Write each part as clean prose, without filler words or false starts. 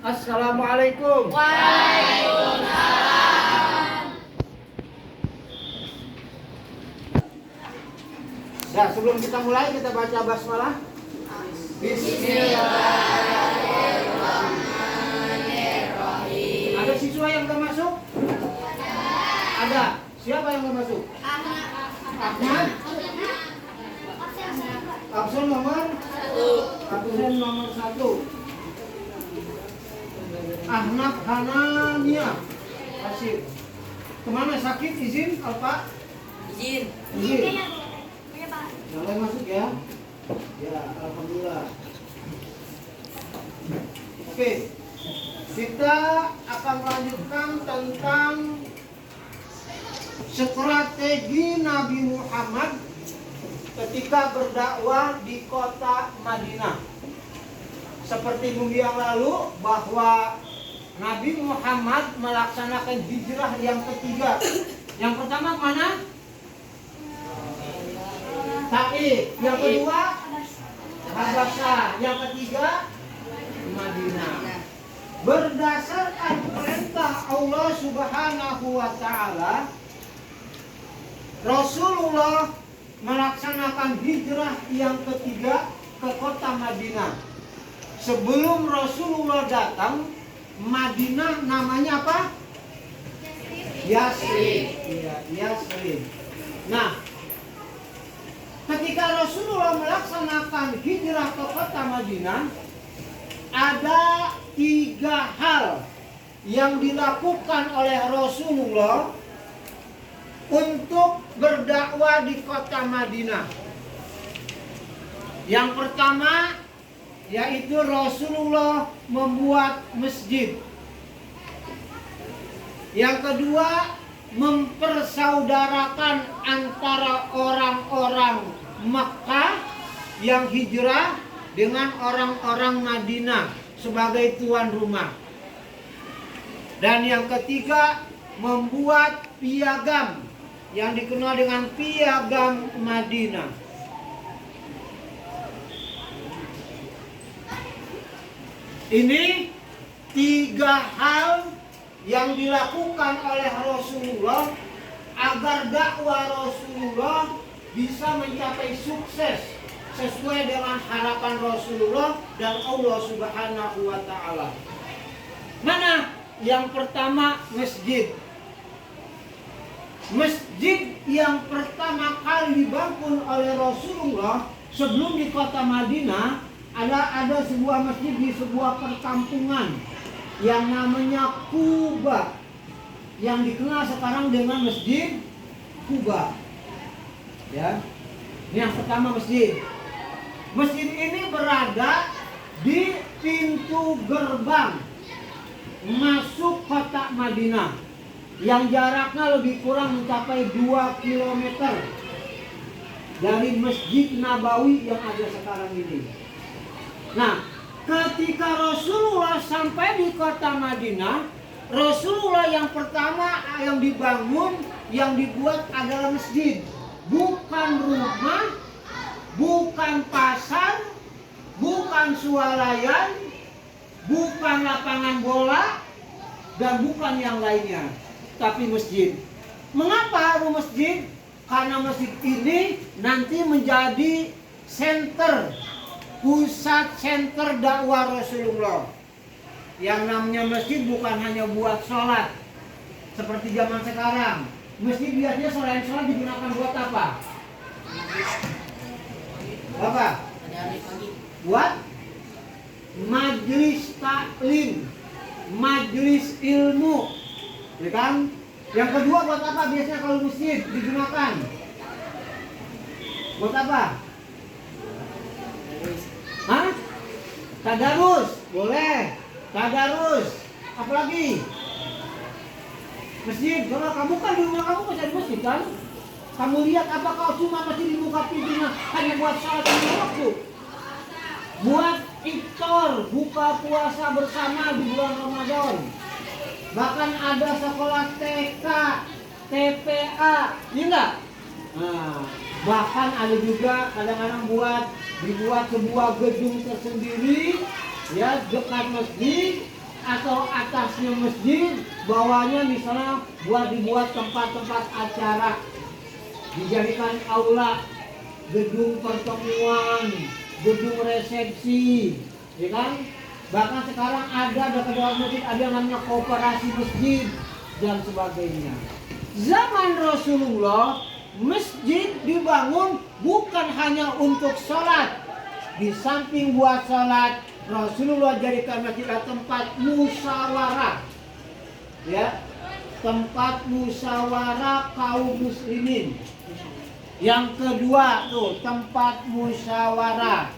Assalamualaikum. Waalaikumsalam. Ya, sebelum kita mulai kita baca basmalah. Bismillahirrahmanirrahim. Ada siswa yang belum masuk? Ada. Siapa yang belum masuk? Ahmad. Absen nomor 1. Ahnaf Hanania. Kasih. Kemana sakit? Izin, Alfa? Izin. Izin. Yang lain masuk ya? Ya, alhamdulillah. Oke. Kita akan melanjutkan tentang strategi Nabi Muhammad ketika berdakwah di kota Madinah. Seperti minggu yang lalu bahwa Nabi Muhammad melaksanakan hijrah yang ketiga. Yang pertama mana? Taif. Yang kedua Habasyah. Yang ketiga Madinah. Berdasarkan perintah Allah Subhanahu wa taala, Rasulullah melaksanakan hijrah yang ketiga ke kota Madinah. Sebelum Rasulullah datang, Madinah namanya apa? Yasrib. Iya, Yasrib. Nah, ketika Rasulullah melaksanakan hijrah ke kota Madinah, ada 3 hal yang dilakukan oleh Rasulullah untuk berdakwah di kota Madinah. Yang pertama yaitu Rasulullah membuat masjid. Yang kedua, mempersaudarakan antara orang-orang Makkah yang hijrah dengan orang-orang Madinah sebagai tuan rumah. Dan yang ketiga, membuat piagam yang dikenal dengan piagam Madinah. Ini 3 hal yang dilakukan oleh Rasulullah agar dakwah Rasulullah bisa mencapai sukses sesuai dengan harapan Rasulullah dan Allah Subhanahu wa taala. Mana? Yang pertama, masjid. Masjid yang pertama kali dibangun oleh Rasulullah sebelum di kota Madinah ada sebuah masjid di sebuah perkampungan yang namanya Quba, yang dikenal sekarang dengan Masjid Quba. Ya, ini yang pertama masjid. Masjid ini berada di pintu gerbang masuk kota Madinah yang jaraknya lebih kurang mencapai 2 km dari Masjid Nabawi yang ada sekarang ini. Nah, ketika Rasulullah sampai di kota Madinah, Rasulullah yang pertama yang dibangun, yang dibuat adalah masjid. Bukan rumah, bukan pasar, bukan swalayan, bukan lapangan bola, dan bukan yang lainnya, tapi masjid. Mengapa harus masjid? Karena masjid ini nanti menjadi pusat center dakwah Rasulullah. Yang namanya masjid bukan hanya buat sholat seperti zaman sekarang. Masjid biasanya selain sholat digunakan buat apa? Apa? Buat majelis taklim, majelis ilmu, ya kan? Yang kedua buat apa biasanya kalau masjid digunakan? Buat apa? Hah? Tadarus, boleh. Tadarus, apalagi? Masjid, kalau kamu kan di rumah kamu masih ada masjid kan? Kamu lihat apakah cuma masjid dibuka pintunya hanya buat sholat lima waktu? Buat iftar, buka puasa bersama di bulan Ramadan. Bahkan ada sekolah TK, TPA, iya enggak? Nah, bahkan ada juga kadang-kadang dibuat sebuah gedung tersendiri ya dekat masjid atau atasnya masjid, bawahnya misalnya dibuat tempat-tempat acara, dijadikan aula, gedung pertemuan, gedung resepsi, ya kan? Bahkan sekarang ada dekat dalam masjid ada yang namanya koperasi masjid dan sebagainya. Zaman Rasulullah, masjid dibangun bukan hanya untuk sholat. Di samping buat sholat, Rasulullah jadikan masjid tempat musyawarah, ya, tempat musyawarah kaum muslimin. Yang kedua tuh tempat musyawarah.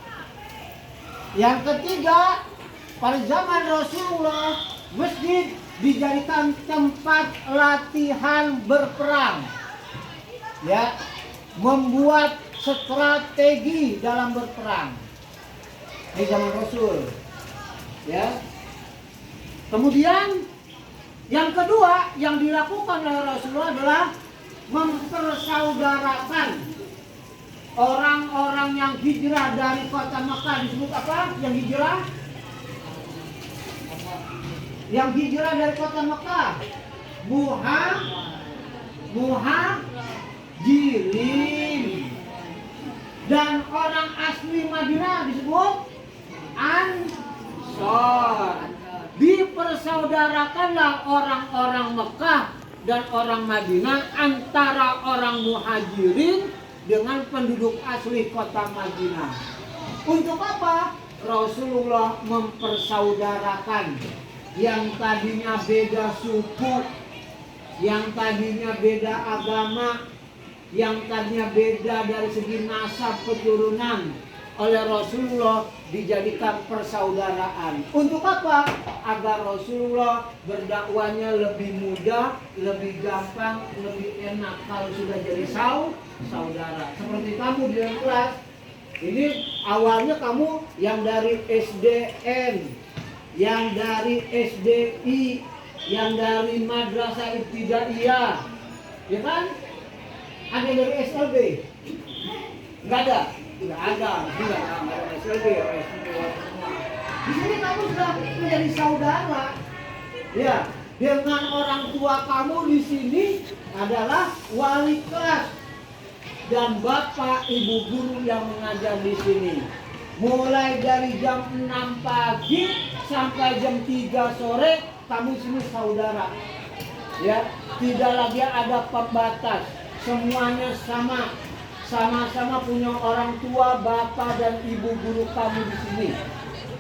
Yang ketiga, pada zaman Rasulullah, masjid dijadikan tempat latihan berperang, ya, membuat strategi dalam berperang di zaman Rasul, ya. Kemudian yang kedua yang dilakukan oleh Rasulullah adalah mempersaudarakan orang-orang yang hijrah dari kota Makkah. Disebut apa? Yang hijrah? Yang hijrah dari kota Makkah, muhajirin. Dan orang asli Madinah disebut Ansor. Dipersaudarakanlah orang-orang Mekah dan orang Madinah antara orang muhajirin dengan penduduk asli kota Madinah. Untuk apa? Rasulullah mempersaudarakan yang tadinya beda suku, yang tadinya beda agama, yang tadinya beda dari segi nasab keturunan, oleh Rasulullah dijadikan persaudaraan. Untuk apa? Agar Rasulullah berdakwanya lebih mudah, lebih gampang, lebih enak kalau sudah jadi saudara. Seperti kamu di dalam kelas, ini awalnya kamu yang dari SDN, yang dari SDI, yang dari Madrasah Ibtidaiyah, ya kan? Ada dari SLB? Enggak ada? Tidak ada, tidak ada SLB, di sini kamu sudah menjadi saudara, ya. Dengan orang tua kamu di sini adalah wali kelas dan bapak ibu guru yang mengajar di sini. Mulai dari jam 6 pagi sampai jam 3 sore kamu sini saudara, ya. Tidak lagi ada pembatas, semuanya sama-sama punya orang tua, bapak dan ibu guru kamu di sini,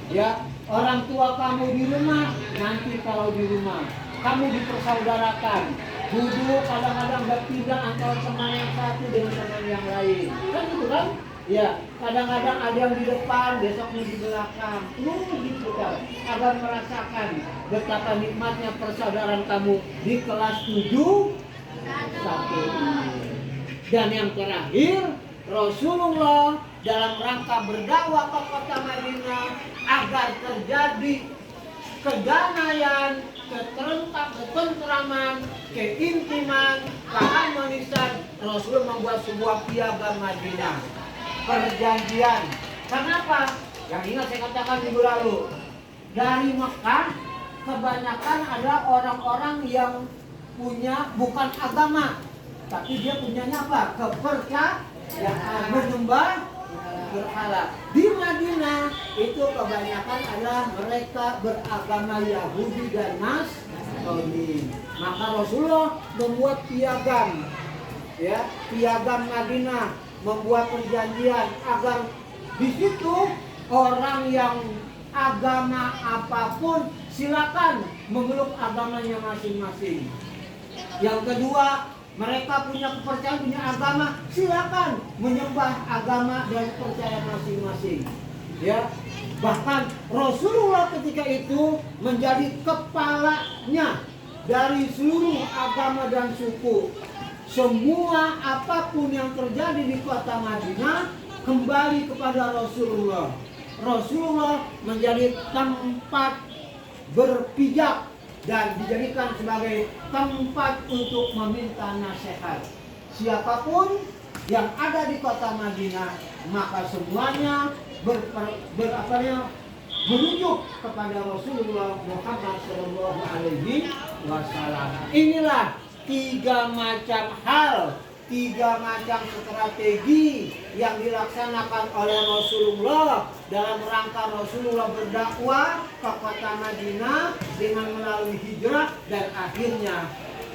ya. Orang tua kamu di rumah, nanti kalau di rumah kamu dipersaudarakan. Duduk kadang-kadang berpindah antara teman yang satu dengan teman yang lain, kan gitu kan? Ya, kadang-kadang ada yang di depan, besoknya di belakang. Gitu kan, agar merasakan betapa nikmatnya persaudaraan kamu di kelas 7 satu. Dan yang terakhir, Rasulullah dalam rangka berdakwah ke kota Madinah agar terjadi kedamaian, ketentraman, keintiman, keharmonisan, Rasul membuat sebuah piagam Madinah, perjanjian. Kenapa? Yang ingat saya katakan minggu lalu, dari Mekah kebanyakan ada orang-orang yang punya bukan agama, tapi dia punyanya apa? Kepercayaan, menyembah berhala. Di Madinah itu kebanyakan adalah mereka beragama Yahudi dan Nasrani. Maka Rasulullah membuat piagam, ya, piagam Madinah, membuat perjanjian agar di situ orang yang agama apapun silakan memeluk agamanya masing-masing. Yang kedua, mereka punya kepercayaan, punya agama, silakan menyembah agama dan percaya masing-masing. Ya, bahkan Rasulullah ketika itu menjadi kepalanya dari seluruh agama dan suku. Semua apapun yang terjadi di kota Madinah kembali kepada Rasulullah. Rasulullah menjadi tempat berpijak dan dijadikan sebagai tempat untuk meminta nasihat. Siapapun yang ada di kota Madinah, maka semuanya merujuk kepada Rasulullah Muhammad Shallallahu Alaihi Wasallam. Inilah 3 macam hal, 3 macam strategi yang dilaksanakan oleh Rasulullah dalam rangka Rasulullah berdakwah ke kota Madinah dengan melalui hijrah, dan akhirnya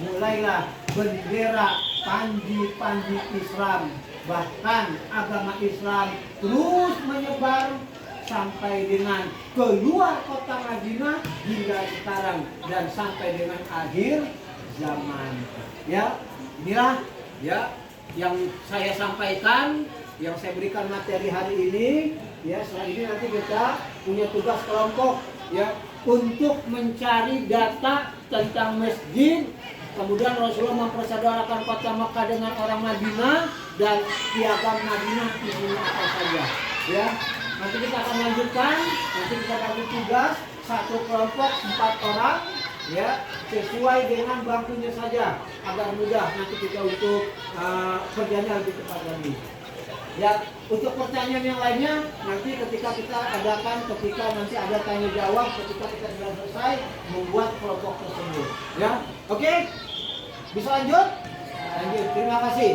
mulailah bendera panji-panji Islam, bahkan agama Islam terus menyebar sampai dengan keluar kota Madinah hingga sekarang dan sampai dengan akhir zaman. Ya, inilah ya yang saya sampaikan, yang saya berikan materi hari ini. Ya, setelah ini nanti kita punya tugas kelompok ya untuk mencari data tentang masjid. Kemudian Rasulullah mempersaudarakan kota Makkah dengan orang Madinah, dan piagam Madinah isinya apa saja. Ya, nanti kita akan lanjutkan. Nanti kita bagi tugas satu kelompok 4 orang. Ya, sesuai dengan bangkunya saja agar mudah nanti kita untuk kerjanya lebih cepat lagi. Ya, untuk pertanyaan yang lainnya nanti ketika kita adakan, ketika nanti ada tanya jawab, ketika kita sudah selesai membuat kelompok tersebut. Ya, oke? Bisa lanjut? Lanjut. Terima kasih.